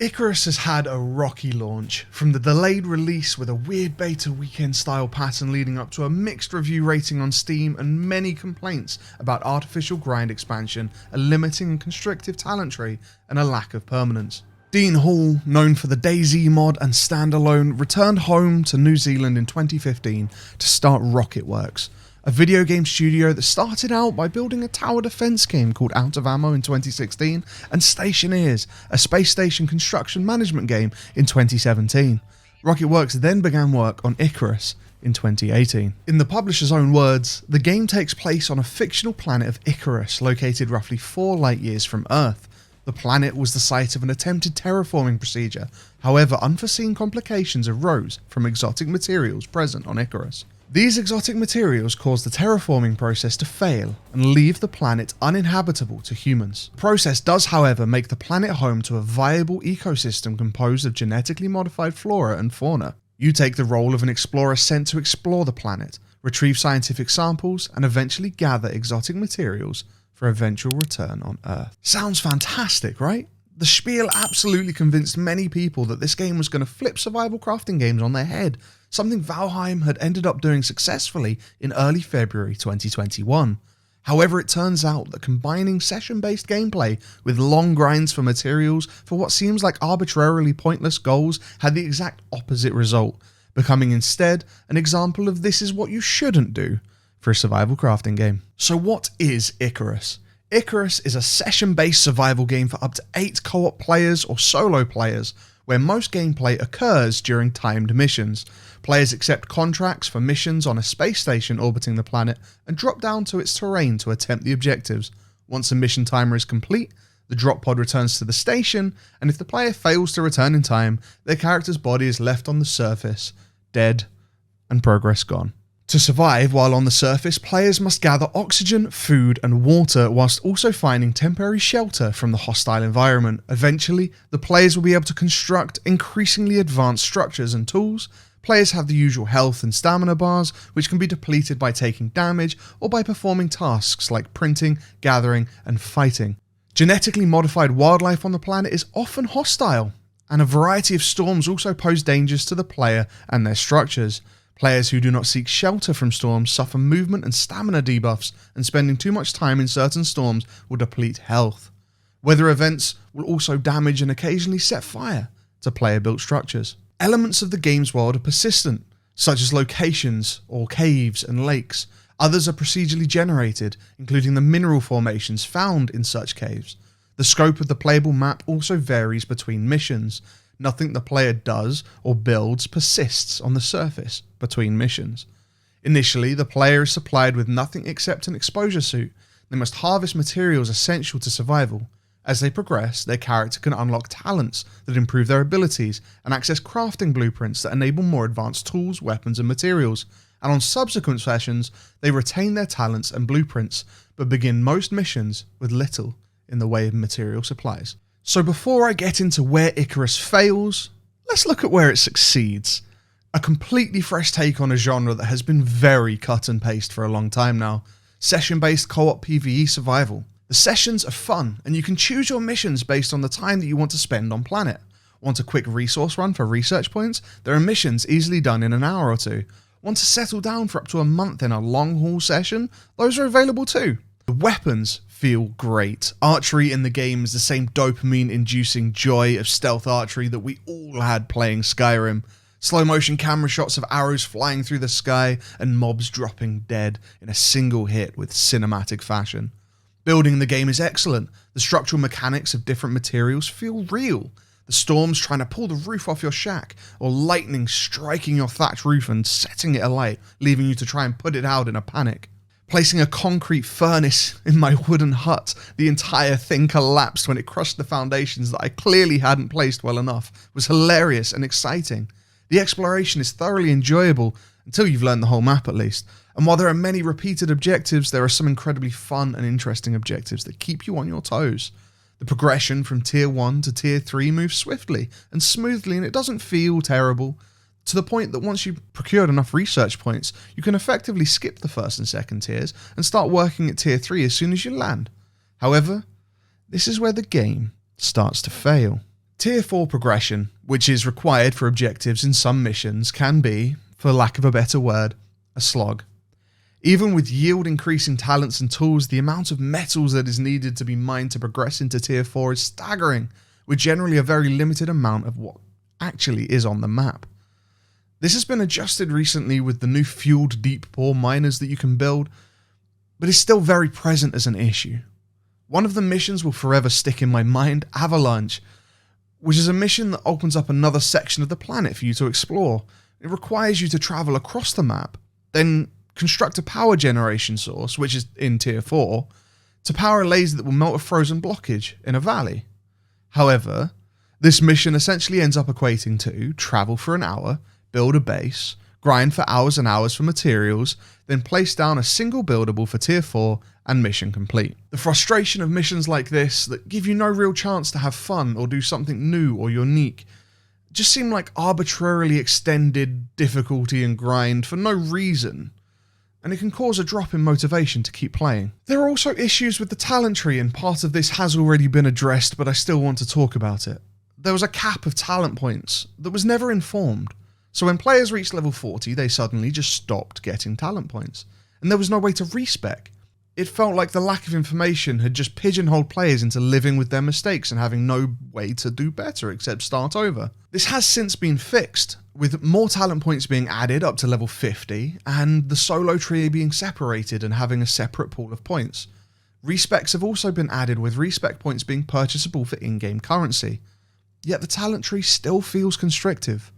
Icarus has had a rocky launch, from the delayed release with a weird beta weekend style pattern leading up to a mixed review rating on Steam and many complaints about artificial grind expansion, a limiting and constrictive talent tree, and a lack of permanence. Dean Hall, known for the DayZ mod and standalone, returned home to New Zealand in 2015 to start Rocketworks, a video game studio that started out by building a tower defense game called Out of Ammo in 2016 and Stationeers, a space station construction management game in 2017. Rocketworks then began work on Icarus in 2018. In the publisher's own words, the game takes place on a fictional planet of Icarus located roughly 4 light years from Earth. The planet was the site of an attempted terraforming procedure, however unforeseen complications arose from exotic materials present on Icarus. These exotic materials caused the terraforming process to fail and leave the planet uninhabitable to humans. The process does, however, make the planet home to a viable ecosystem composed of genetically modified flora and fauna. You take the role of an explorer sent to explore the planet, retrieve scientific samples, and eventually gather exotic materials for eventual return on Earth. Sounds fantastic, right? The spiel absolutely convinced many people that this game was going to flip survival crafting games on their head, something Valheim had ended up doing successfully in early February 2021. However, it turns out that combining session-based gameplay with long grinds for materials for what seems like arbitrarily pointless goals had the exact opposite result, becoming instead an example of this is what you shouldn't do for a survival crafting game. So what is Icarus? Icarus is a session-based survival game for up to 8 co-op players or solo players, where most gameplay occurs during timed missions. Players accept contracts for missions on a space station orbiting the planet and drop down to its terrain to attempt the objectives. Once a mission timer is complete, the drop pod returns to the station, and if the player fails to return in time, their character's body is left on the surface, dead, and progress gone. To survive while on the surface, players must gather oxygen, food, and water whilst also finding temporary shelter from the hostile environment. Eventually, the players will be able to construct increasingly advanced structures and tools. Players have the usual health and stamina bars, which can be depleted by taking damage or by performing tasks like printing, gathering, and fighting. Genetically modified wildlife on the planet is often hostile, and a variety of storms also pose dangers to the player and their structures. Players who do not seek shelter from storms suffer movement and stamina debuffs, and spending too much time in certain storms will deplete health. Weather events will also damage and occasionally set fire to player-built structures. Elements of the game's world are persistent, such as locations or caves and lakes. Others are procedurally generated, including the mineral formations found in such caves. The scope of the playable map also varies between missions. Nothing the player does or builds persists on the surface between missions. Initially, the player is supplied with nothing except an exposure suit. They must harvest materials essential to survival. As they progress, their character can unlock talents that improve their abilities and access crafting blueprints that enable more advanced tools, weapons, and materials. And on subsequent sessions, they retain their talents and blueprints, but begin most missions with little in the way of material supplies. So before I get into where Icarus fails, let's look at where it succeeds. A completely fresh take on a genre that has been very cut and paste for a long time now. Session-based co-op PvE survival. The sessions are fun, and you can choose your missions based on the time that you want to spend on planet. Want a quick resource run for research points? There are missions easily done in an hour or 2. Want to settle down for up to a month in a long haul session? Those are available too. The weapons feel great. Archery in the game is the same dopamine-inducing joy of stealth archery that we all had playing Skyrim. Slow motion camera shots of arrows flying through the sky and mobs dropping dead in a single hit with cinematic fashion. Building in the game is excellent. The structural mechanics of different materials feel real. The storms trying to pull the roof off your shack, or lightning striking your thatch roof and setting it alight, leaving you to try and put it out in a panic. Placing a concrete furnace in my wooden hut, the entire thing collapsed when it crushed the foundations that I clearly hadn't placed well enough, was hilarious and exciting. The exploration is thoroughly enjoyable, until you've learned the whole map at least, and while there are many repeated objectives, there are some incredibly fun and interesting objectives that keep you on your toes. The progression from tier 1 to tier 3 moves swiftly and smoothly, and it doesn't feel terrible, to the point that once you've procured enough research points, you can effectively skip the first and second tiers and start working at tier 3 as soon as you land. However, this is where the game starts to fail. Tier 4 progression, which is required for objectives in some missions, can be, for lack of a better word, a slog. Even with yield increasing talents and tools, the amount of metals that is needed to be mined to progress into Tier 4 is staggering, with generally a very limited amount of what actually is on the map. This has been adjusted recently with the new fueled deep pore miners that you can build, but is still very present as an issue. One of the missions will forever stick in my mind, Avalanche, which is a mission that opens up another section of the planet for you to explore. It requires you to travel across the map, then construct a power generation source, which is in Tier 4, to power a laser that will melt a frozen blockage in a valley. However, this mission essentially ends up equating to travel for an hour, build a base, grind for hours and hours for materials, then place down a single buildable for Tier 4 and mission complete. The frustration of missions like this that give you no real chance to have fun or do something new or unique just seem like arbitrarily extended difficulty and grind for no reason, and it can cause a drop in motivation to keep playing. There are also issues with the talent tree, and part of this has already been addressed, but I still want to talk about it. There was a cap of talent points that was never informed, so when players reached level 40, they suddenly just stopped getting talent points, and there was no way to respec. It felt like the lack of information had just pigeonholed players into living with their mistakes and having no way to do better except start over. This has since been fixed, with more talent points being added up to level 50, and the solo tree being separated and having a separate pool of points. Respecs have also been added, with respec points being purchasable for in-game currency, yet the talent tree still feels constrictive.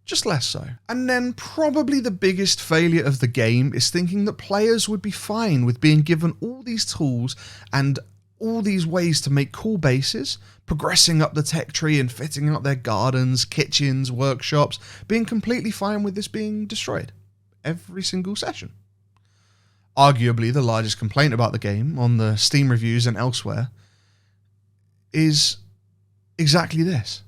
Just less so. And then probably the biggest failure of the game is thinking that players would be fine with being given all these tools and all these ways to make cool bases, progressing up the tech tree and fitting out their gardens, kitchens, workshops, being completely fine with this being destroyed every single session. Arguably the largest complaint about the game on the Steam reviews and elsewhere is exactly this.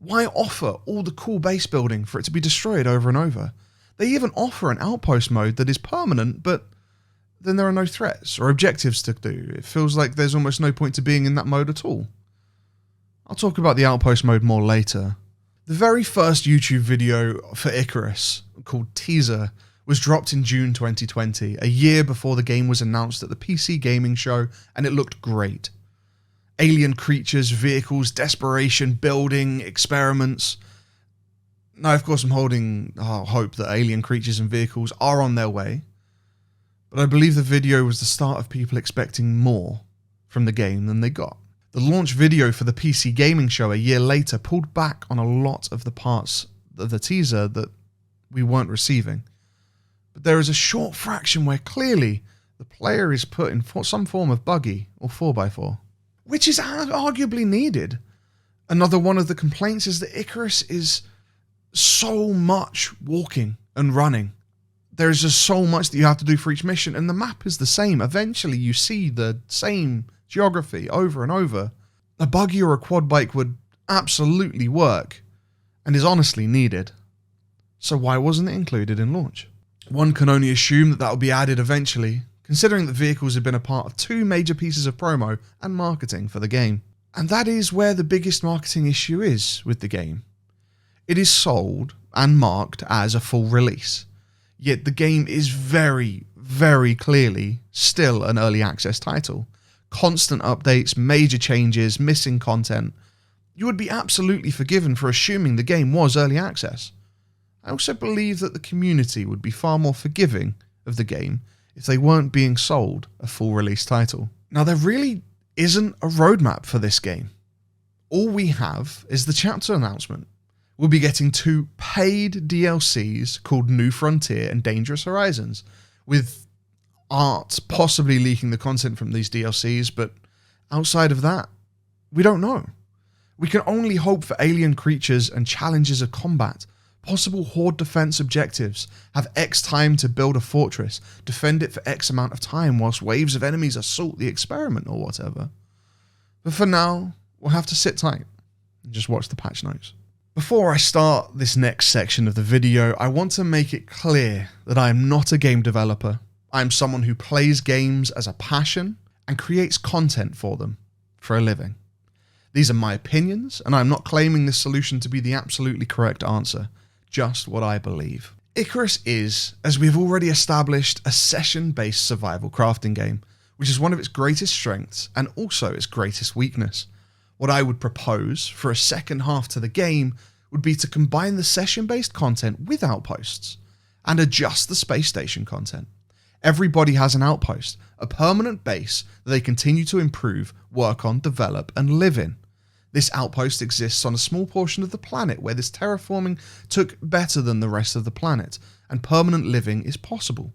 Why offer all the cool base building for it to be destroyed over and over? They even offer an outpost mode that is permanent, but then there are no threats or objectives to do. It feels like there's almost no point to being in that mode at all. I'll talk about the outpost mode more later. The very first YouTube video for Icarus, called Teaser, was dropped in June 2020, a year before the game was announced at the PC gaming show, and it looked great. Alien creatures, vehicles, desperation, building, experiments. Now, of course, I'm holding hope that alien creatures and vehicles are on their way, but I believe the video was the start of people expecting more from the game than they got. The launch video for the PC gaming show a year later pulled back on a lot of the parts of the teaser that we weren't receiving, but there is a short fraction where clearly the player is put in some form of buggy or 4x4. Which is arguably needed. Another one of the complaints is that Icarus is so much walking and running. There's just so much that you have to do for each mission, and the map is the same. Eventually you see the same geography over and over. A buggy or a quad bike would absolutely work, and is honestly needed. So why wasn't it included in launch? One can only assume that will be added eventually, considering that vehicles have been a part of two major pieces of promo and marketing for the game. And that is where the biggest marketing issue is with the game. It is sold and marked as a full release, yet the game is very, very clearly still an early access title. Constant updates, major changes, missing content. You would be absolutely forgiven for assuming the game was early access. I also believe that the community would be far more forgiving of the game if they weren't being sold a full release title. Now, there really isn't a roadmap for this game. All we have is the chapter announcement. We'll be getting 2 paid DLCs called New Frontier and Dangerous Horizons, with art possibly leaking the content from these DLCs, but outside of that, we don't know. We can only hope for alien creatures and challenges of combat, possible horde defense objectives, have X time to build a fortress, defend it for X amount of time whilst waves of enemies assault the experiment or whatever. But for now, we'll have to sit tight and just watch the patch notes. Before I start this next section of the video, I want to make it clear that I am not a game developer. I am someone who plays games as a passion and creates content for them for a living. These are my opinions, and I'm not claiming this solution to be the absolutely correct answer, just what I believe. Icarus is, as we have already established, a session-based survival crafting game, which is one of its greatest strengths and also its greatest weakness. What I would propose for a second half to the game would be to combine the session-based content with outposts and adjust the space station content. Everybody has an outpost, a permanent base that they continue to improve, work on, develop, and live in. This outpost exists on a small portion of the planet where this terraforming took better than the rest of the planet, and permanent living is possible.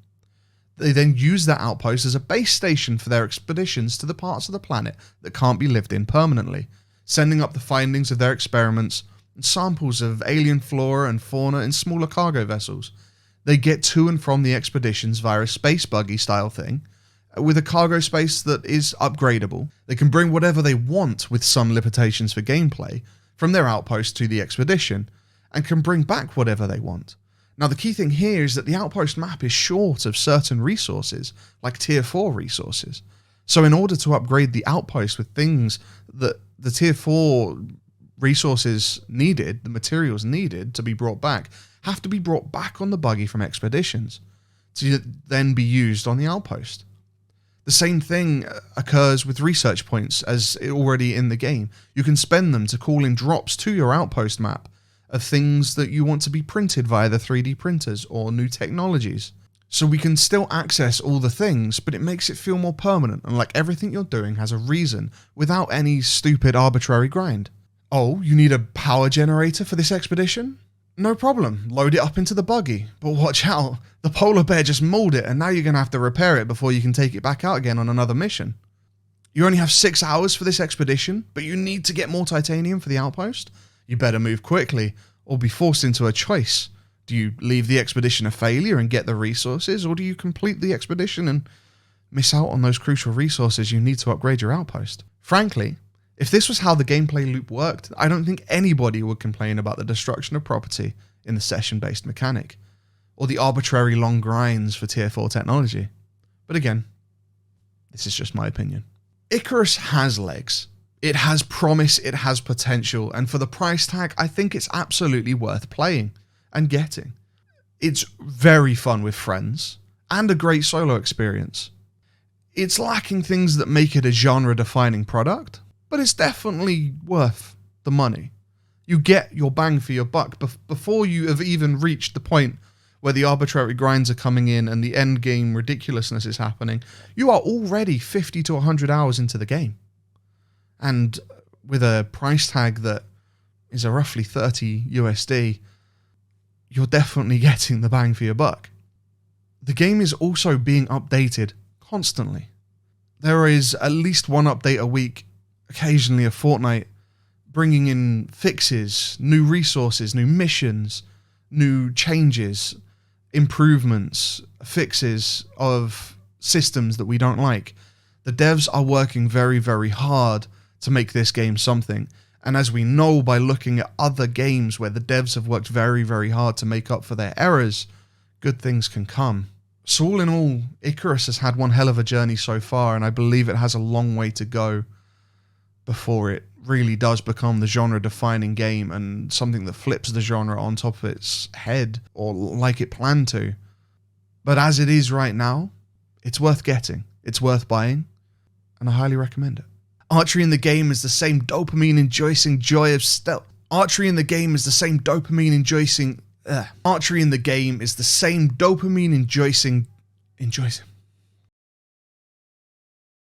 They then use that outpost as a base station for their expeditions to the parts of the planet that can't be lived in permanently, sending up the findings of their experiments and samples of alien flora and fauna in smaller cargo vessels. They get to and from the expeditions via a space buggy style thing, with a cargo space that is upgradable. They can bring whatever they want with some limitations for gameplay from their outpost to the expedition, and can bring back whatever they want. Now the key thing here is that the outpost map is short of certain resources, like tier 4 resources. So in order to upgrade the outpost with things that the tier 4 resources needed, the materials needed to be brought back, have to be brought back on the buggy from expeditions to then be used on the outpost. The same thing occurs with research points as already in the game. You can spend them to call in drops to your outpost map of things that you want to be printed via the 3D printers or new technologies. So we can still access all the things, but it makes it feel more permanent and like everything you're doing has a reason without any stupid arbitrary grind. Oh, you need a power generator for this expedition? No problem, load it up into the buggy, but watch out, the polar bear just mauled it and now you're going to have to repair it before you can take it back out again on another mission. You only have 6 hours for this expedition, but you need to get more titanium for the outpost? You better move quickly, or be forced into a choice. Do you leave the expedition a failure and get the resources, or do you complete the expedition and miss out on those crucial resources you need to upgrade your outpost? Frankly, if this was how the gameplay loop worked, I don't think anybody would complain about the destruction of property in the session-based mechanic, or the arbitrary long grinds for tier 4 technology. But again, this is just my opinion. Icarus has legs. It has promise, it has potential, and for the price tag, I think it's absolutely worth playing and getting. It's very fun with friends, and a great solo experience. It's lacking things that make it a genre-defining product, but it's definitely worth the money. You get your bang for your buck before you have even reached the point where the arbitrary grinds are coming in and the end game ridiculousness is happening. You are already 50 to 100 hours into the game. And with a price tag that is a roughly 30 USD, you're definitely getting the bang for your buck. The game is also being updated constantly. There is at least one update a week, occasionally a fortnight, bringing in fixes, new resources, new missions, new changes, improvements, fixes of systems that we don't like. The devs are working very, very hard to make this game something. And as we know by looking at other games where the devs have worked very, very hard to make up for their errors, good things can come. So all in all, Icarus has had one hell of a journey so far, and I believe it has a long way to go before it really does become the genre-defining game and something that flips the genre on top of its head, or like it planned to. But as it is right now, it's worth getting, it's worth buying, and I highly recommend it. Archery in the game is the same dopamine-inducing joy of stealth. Archery in the game is the same dopamine-inducing... Archery in the game is the same dopamine-inducing...